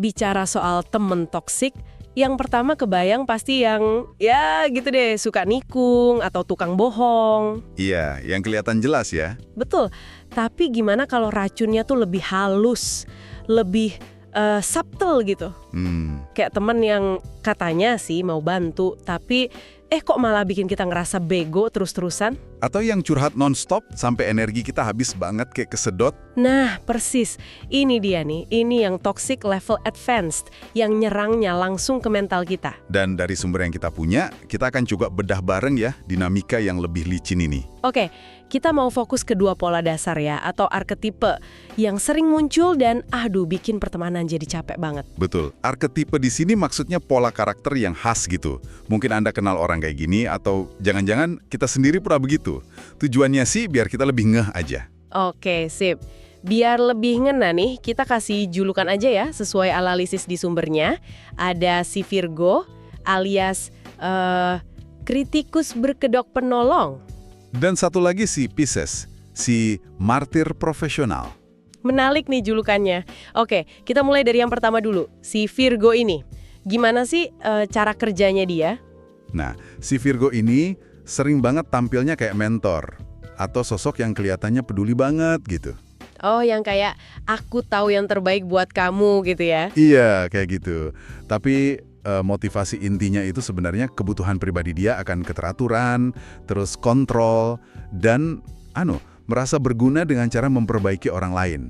bicara soal temen toksik, yang pertama kebayang pasti yang, ya gitu deh, suka nikung atau tukang bohong. Iya, yang kelihatan jelas ya. Betul, tapi gimana kalau racunnya tuh lebih halus, lebih subtle gitu? Kayak temen yang katanya sih mau bantu, tapi kok malah bikin kita ngerasa bego terus-terusan? Atau yang curhat non-stop sampai energi kita habis banget kayak kesedot. Nah, persis. Ini dia nih, ini yang toxic level advanced, yang nyerangnya langsung ke mental kita. Dan dari sumber yang kita punya, kita akan juga bedah bareng ya dinamika yang lebih licin ini. Oke, kita mau fokus ke dua pola dasar ya, atau arketipe, yang sering muncul dan bikin pertemanan jadi capek banget. Betul, arketipe di sini maksudnya pola karakter yang khas gitu. Mungkin Anda kenal orang kayak gini, atau jangan-jangan kita sendiri pernah begitu. Tujuannya sih biar kita lebih ngeh aja. Oke, sip. Biar lebih ngena nih, kita kasih julukan aja ya, sesuai analisis di sumbernya. Ada si Virgo, alias kritikus berkedok penolong. Dan satu lagi si Pisces, si martir profesional. Menarik nih julukannya. Oke, kita mulai dari yang pertama dulu, si Virgo ini. Gimana sih cara kerjanya dia? Nah, si Virgo ini sering banget tampilnya kayak mentor, atau sosok yang kelihatannya peduli banget gitu. Oh, yang kayak, aku tahu yang terbaik buat kamu gitu ya? Iya, kayak gitu. Tapi motivasi intinya itu sebenarnya kebutuhan pribadi dia akan keteraturan, terus kontrol, dan merasa berguna dengan cara memperbaiki orang lain.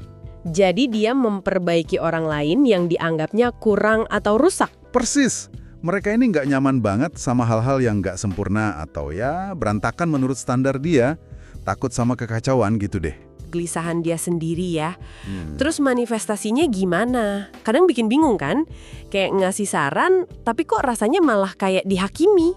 Jadi dia memperbaiki orang lain yang dianggapnya kurang atau rusak? Persis. Mereka ini nggak nyaman banget sama hal-hal yang nggak sempurna atau ya berantakan menurut standar dia. Takut sama kekacauan gitu deh. Gelisahan dia sendiri ya. Terus manifestasinya gimana? Kadang bikin bingung kan? Kayak ngasih saran, tapi kok rasanya malah kayak dihakimi.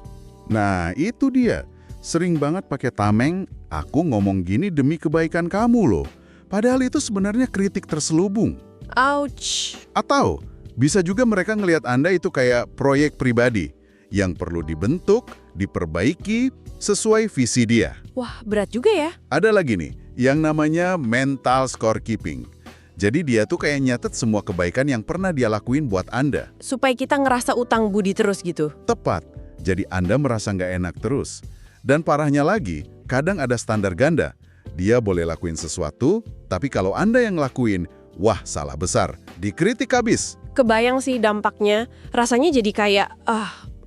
Nah, itu dia. Sering banget pakai tameng, aku ngomong gini demi kebaikan kamu loh. Padahal itu sebenarnya kritik terselubung. Ouch. Atau bisa juga mereka ngelihat Anda itu kayak proyek pribadi yang perlu dibentuk, diperbaiki sesuai visi dia. Wah, berat juga ya. Ada lagi nih, yang namanya mental scorekeeping. Jadi dia tuh kayak nyatet semua kebaikan yang pernah dia lakuin buat Anda. Supaya kita ngerasa utang budi terus gitu. Tepat. Jadi Anda merasa nggak enak terus. Dan parahnya lagi, kadang ada standar ganda. Dia boleh lakuin sesuatu, tapi kalau Anda yang lakuin, wah salah besar. Dikritik habis. Kebayang sih dampaknya. Rasanya jadi kayak,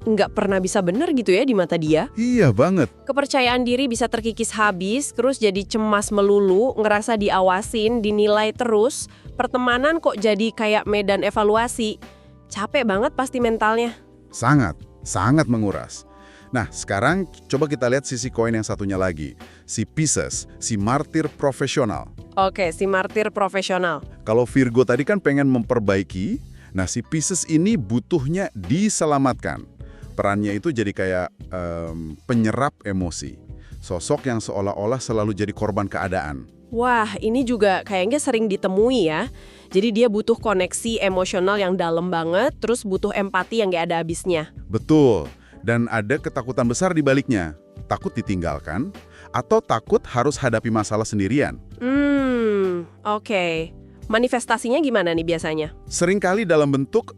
nggak pernah bisa bener gitu ya di mata dia. Iya banget. Kepercayaan diri bisa terkikis habis, terus jadi cemas melulu, ngerasa diawasin, dinilai terus. Pertemanan kok jadi kayak medan evaluasi. Capek banget pasti mentalnya. Sangat menguras. Nah, sekarang coba kita lihat sisi koin yang satunya lagi. Si Pisces, si martir profesional. Oke, si martir profesional. Kalau Virgo tadi kan pengen memperbaiki, nah si Pisces ini butuhnya diselamatkan. Perannya itu jadi kayak penyerap emosi. Sosok yang seolah-olah selalu jadi korban keadaan. Wah, ini juga kayaknya sering ditemui ya. Jadi dia butuh koneksi emosional yang dalam banget, terus butuh empati yang gak ada habisnya. Betul. Dan ada ketakutan besar di baliknya. Takut ditinggalkan, atau takut harus hadapi masalah sendirian. Oke. Manifestasinya gimana nih biasanya? Seringkali dalam bentuk,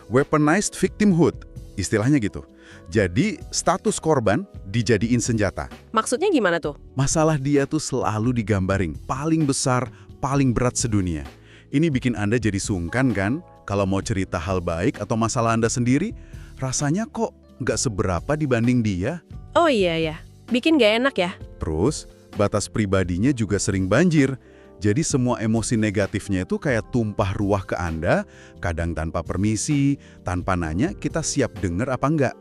weaponized victimhood. Istilahnya gitu. Jadi, status korban dijadiin senjata. Maksudnya gimana tuh? Masalah dia tuh selalu digambarin, paling besar, paling berat sedunia. Ini bikin Anda jadi sungkan kan? Kalau mau cerita hal baik atau masalah Anda sendiri, rasanya kok nggak seberapa dibanding dia. Oh iya ya, bikin nggak enak ya? Terus, batas pribadinya juga sering banjir. Jadi semua emosi negatifnya itu kayak tumpah ruah ke Anda, kadang tanpa permisi, tanpa nanya kita siap denger apa enggak.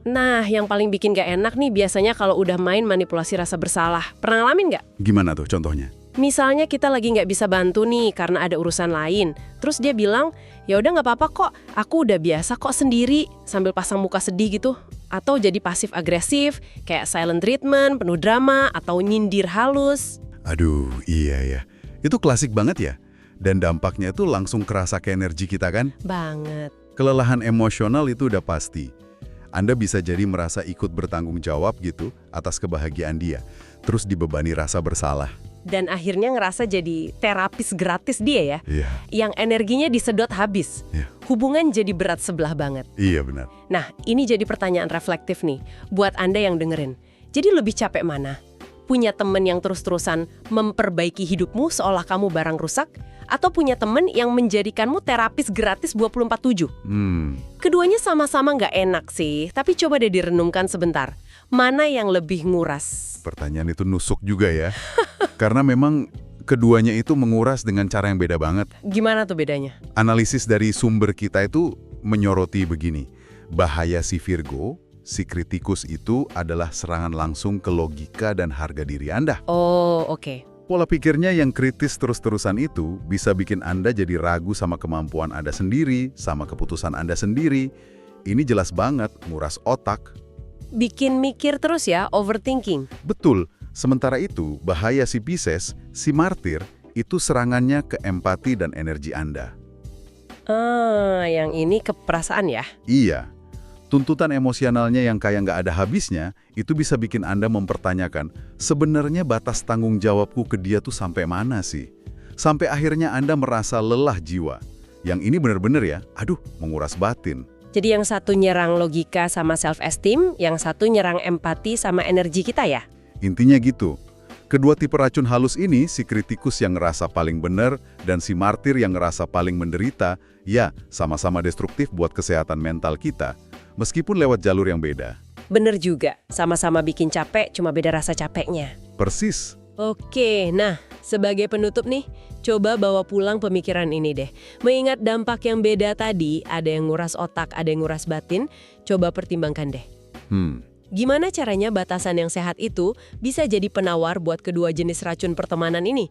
Nah, yang paling bikin gak enak nih biasanya kalau udah main manipulasi rasa bersalah. Pernah ngalamin nggak? Gimana tuh contohnya? Misalnya kita lagi nggak bisa bantu nih karena ada urusan lain. Terus dia bilang, ya udah nggak apa-apa kok, aku udah biasa kok sendiri, sambil pasang muka sedih gitu. Atau jadi pasif agresif, kayak silent treatment, penuh drama, atau nyindir halus. Aduh, iya ya. Itu klasik banget ya. Dan dampaknya itu langsung kerasa ke energi kita kan? Banget. Kelelahan emosional itu udah pasti. Anda bisa jadi merasa ikut bertanggung jawab gitu atas kebahagiaan dia. Terus dibebani rasa bersalah. Dan akhirnya ngerasa jadi terapis gratis dia ya. Iya, Yang energinya disedot habis. iya. Hubungan jadi berat sebelah banget. Iya benar. Nah, ini jadi pertanyaan reflektif nih buat Anda yang dengerin. Jadi lebih capek mana? Punya temen yang terus-terusan memperbaiki hidupmu seolah kamu barang rusak? Atau punya temen yang menjadikanmu terapis gratis 24/7? Keduanya sama-sama nggak enak sih, tapi coba deh direnungkan sebentar. Mana yang lebih nguras? Pertanyaan itu nusuk juga ya. Karena memang keduanya itu menguras dengan cara yang beda banget. Gimana tuh bedanya? Analisis dari sumber kita itu menyoroti begini. Bahaya si Virgo, si kritikus itu adalah serangan langsung ke logika dan harga diri Anda. Oh, oke. Pola pikirnya yang kritis terus-terusan itu bisa bikin Anda jadi ragu sama kemampuan Anda sendiri, sama keputusan Anda sendiri. Ini jelas banget nguras otak. Bikin mikir terus ya, overthinking. Betul. Sementara itu, bahaya si Pisces, si martir, itu serangannya ke empati dan energi Anda. Yang ini ke perasaan ya? Iya. Tuntutan emosionalnya yang kayak nggak ada habisnya, itu bisa bikin Anda mempertanyakan, sebenarnya batas tanggung jawabku ke dia tuh sampai mana sih? Sampai akhirnya Anda merasa lelah jiwa. Yang ini benar-benar ya, menguras batin. Jadi yang satu nyerang logika sama self-esteem, yang satu nyerang empati sama energi kita ya? Intinya gitu. Kedua tipe racun halus ini, si kritikus yang ngerasa paling benar dan si martir yang ngerasa paling menderita, ya sama-sama destruktif buat kesehatan mental kita, meskipun lewat jalur yang beda. Bener juga, sama-sama bikin capek, cuma beda rasa capeknya. Persis. Oke, nah sebagai penutup nih, coba bawa pulang pemikiran ini deh. Mengingat dampak yang beda tadi, ada yang nguras otak, ada yang nguras batin, coba pertimbangkan deh. Gimana caranya batasan yang sehat itu bisa jadi penawar buat kedua jenis racun pertemanan ini?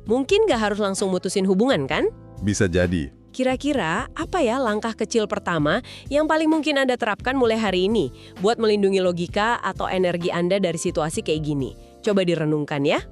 Mungkin gak harus langsung mutusin hubungan kan? Bisa jadi. Kira-kira apa ya langkah kecil pertama yang paling mungkin Anda terapkan mulai hari ini buat melindungi logika atau energi Anda dari situasi kayak gini? Coba direnungkan ya.